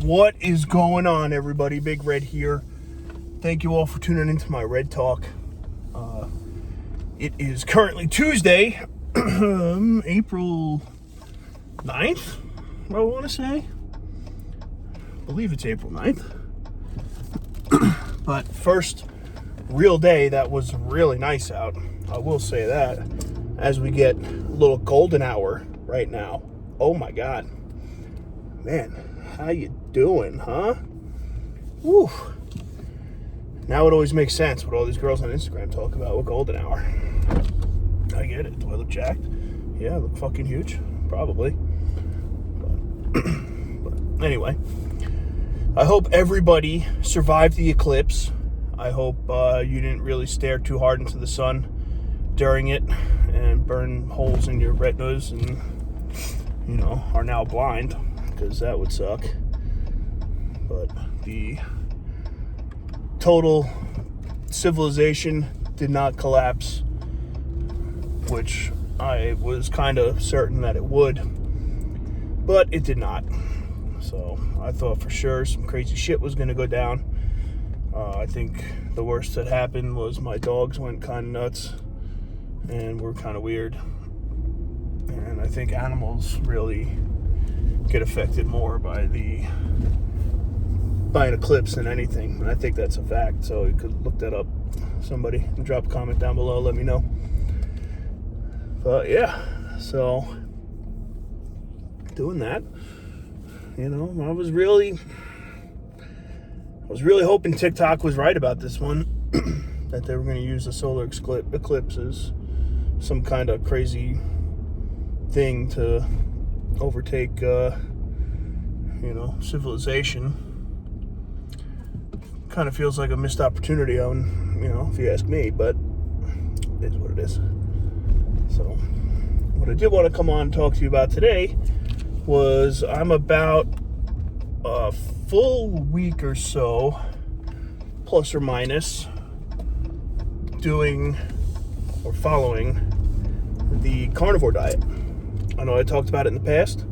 What is going on, everybody? Big Red here. Thank you all for tuning into my Red Talk. It is currently Tuesday, April 9th, I want to say. I believe it's April 9th. But first real day that was really nice out. I will say that. As we get a little golden hour right now. Oh my God. Man, how you doing, huh? Woo. Now it always makes sense what all these girls on Instagram talk about with golden hour. I get it. Do I look jacked? Yeah, I look fucking huge. Probably. But anyway, I hope everybody survived the eclipse. I hope you didn't really stare too hard into the sun during it and burn holes in your retinas and, are now blind, because that would suck. But the total civilization did not collapse, which I was kind of certain that it would, but it did not. So I thought for sure some crazy shit was going to go down. I think the worst that happened was my dogs went kind of nuts and were kind of weird. And I think animals really get affected more by an eclipse than anything. And I think that's a fact. So you could look that up. Somebody can drop a comment down below. Let me know. But yeah, so doing that. I was really hoping TikTok was right about this one. That they were going to use the solar eclipse as some kind of crazy thing to overtake, civilization. Kind of feels like a missed opportunity if you ask me, but it is what it is. So, what I did want to come on and talk to you about today was I'm about a full week or so, plus or minus, doing or following the carnivore diet. I know I talked about it in the past.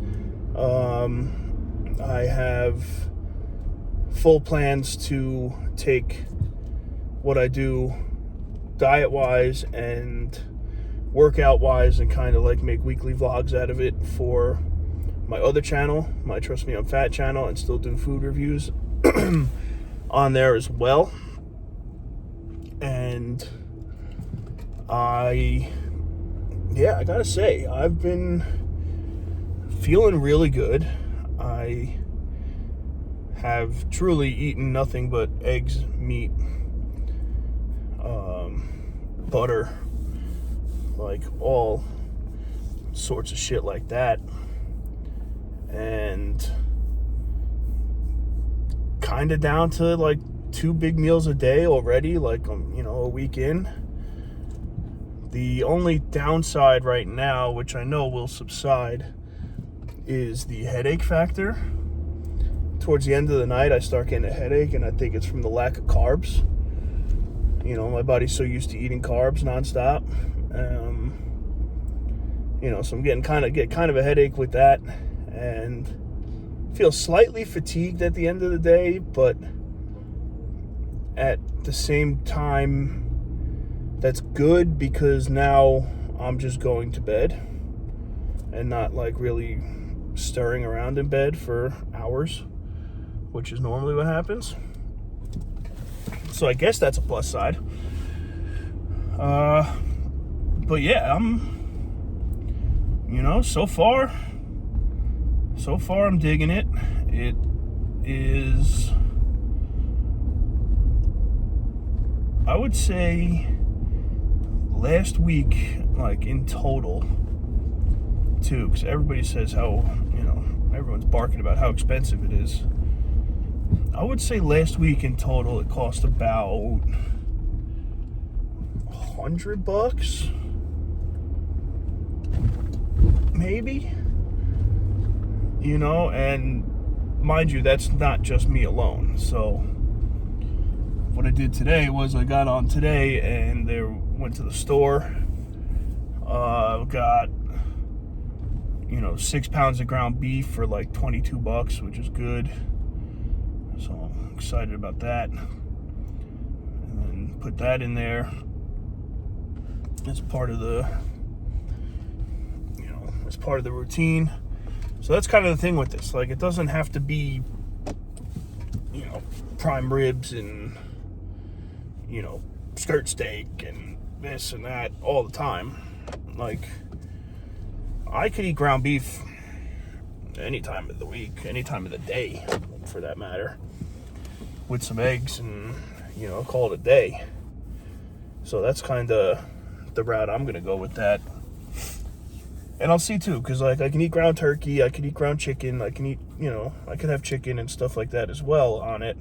I have full plans to take what I do diet-wise and workout-wise and kind of like make weekly vlogs out of it for my other channel, my Trust Me I'm Fat channel, and still do food reviews on there as well. And I gotta say, I've been feeling really good. I have truly eaten nothing but eggs, meat, butter, like all sorts of shit like that. And kind of down to like 2 big meals a day already, like, a week in. The only downside right now, which I know will subside, is the headache factor. Towards the end of the night, I start getting a headache, and I think it's from the lack of carbs. My body's so used to eating carbs nonstop. So I'm get kind of a headache with that, and feel slightly fatigued at the end of the day, but at the same time, that's good because now I'm just going to bed and not like really stirring around in bed for hours, which is normally what happens. So I guess that's a plus side. But yeah, I'm, so far I'm digging it. It is, I would say, last week, like in total, too, because everybody says how, everyone's barking about how expensive it is. I would say last week in total, it cost about $100, maybe. And mind you, that's not just me alone. So what I did today was I got on today and went to the store, got 6 pounds of ground beef for like $22, which is good. So I'm excited about that. And then put that in there as part of the, as part of the routine. So that's kind of the thing with this. Like, it doesn't have to be, prime ribs and, skirt steak and this and that all the time. Like, I could eat ground beef any time of the week, any time of the day, for that matter, with some eggs and, call it a day. So that's kind of the route I'm going to go with that. And I'll see too, because like I can eat ground turkey, I can eat ground chicken, I can eat, I can have chicken and stuff like that as well on it.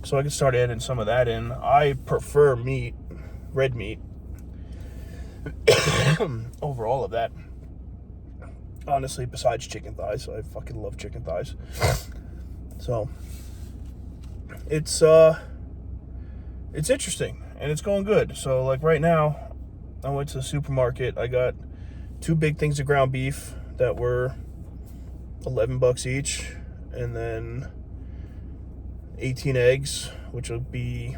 So I can start adding some of that in. I prefer meat, red meat, over all of that. Honestly, besides chicken thighs, I fucking love chicken thighs. So it's interesting and it's going good. So like right now, I went to the supermarket. I got 2 big things of ground beef that were $11 each, and then 18 eggs, which will be,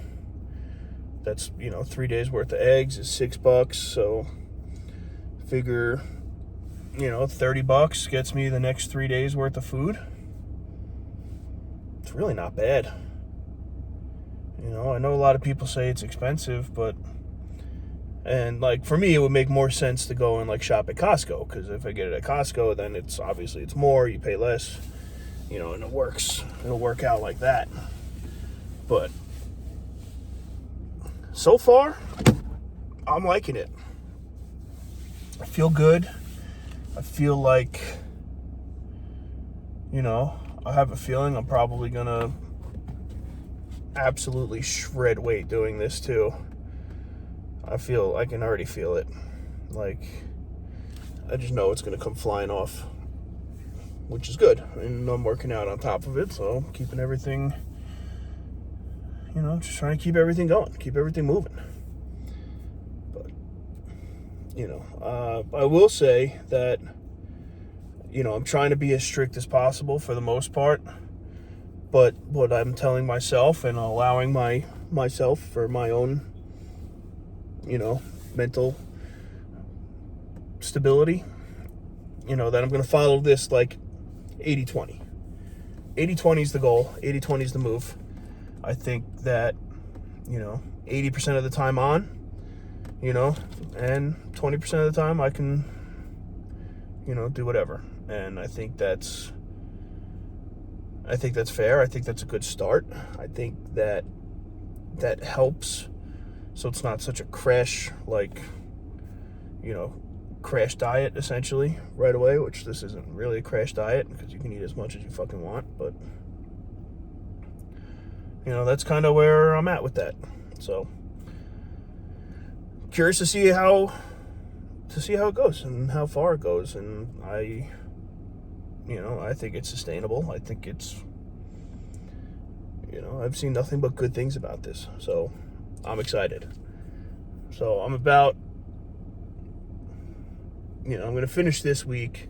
that's 3 days worth of eggs is $6. So figure $30 gets me the next 3 days worth of food. It's really not bad. I know a lot of people say it's expensive, and like for me, it would make more sense to go and like shop at Costco, because if I get it at Costco, then it's more, you pay less, and it'll work out like that. But so far, I'm liking it. I feel good. I feel like, I have a feeling I'm probably gonna absolutely shred weight doing this too. I can already feel it. Like, I just know it's gonna come flying off, which is good. And I'm working out on top of it, so keeping everything, just trying to keep everything going, keep everything moving. But, I will say that, I'm trying to be as strict as possible for the most part. But what I'm telling myself and allowing myself for my own, mental stability, that I'm going to follow this like 80-20. 80-20 is the goal. 80-20 is the move. I think that, 80% of the time on, and 20% of the time I can, do whatever. And I think that's fair. I think that's a good start. I think that helps. So it's not such a crash, crash diet, essentially, right away, which this isn't really a crash diet, because you can eat as much as you fucking want. But, that's kind of where I'm at with that. So, curious to see how it goes and how far it goes. And I think it's sustainable. I think it's, I've seen nothing but good things about this. So I'm excited. So I'm about, I'm going to finish this week,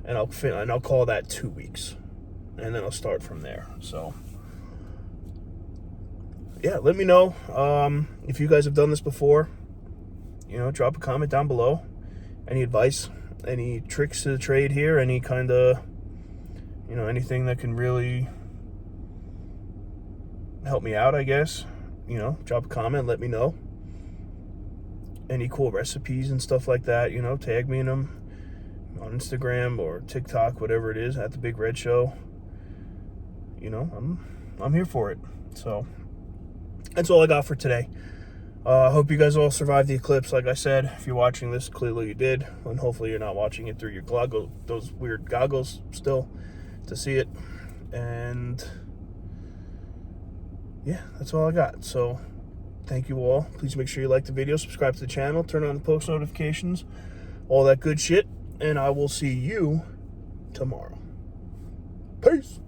and I'll call that 2 weeks, and then I'll start from there. So yeah, let me know if you guys have done this before. Drop a comment down below. Any advice, any tricks to the trade here, any kind of, anything that can really help me out, I guess. Drop a comment, let me know. Any cool recipes and stuff like that, tag me in them on Instagram or TikTok, whatever it is, at The Big Red Show. I'm here for it. So that's all I got for today. I hope you guys all survived the eclipse. Like I said, if you're watching this, clearly you did, and hopefully you're not watching it through your those weird goggles still to see it. And yeah, that's all I got. So thank you all. Please make sure you like the video, subscribe to the channel, turn on the post notifications, all that good shit, and I will see you tomorrow. Peace.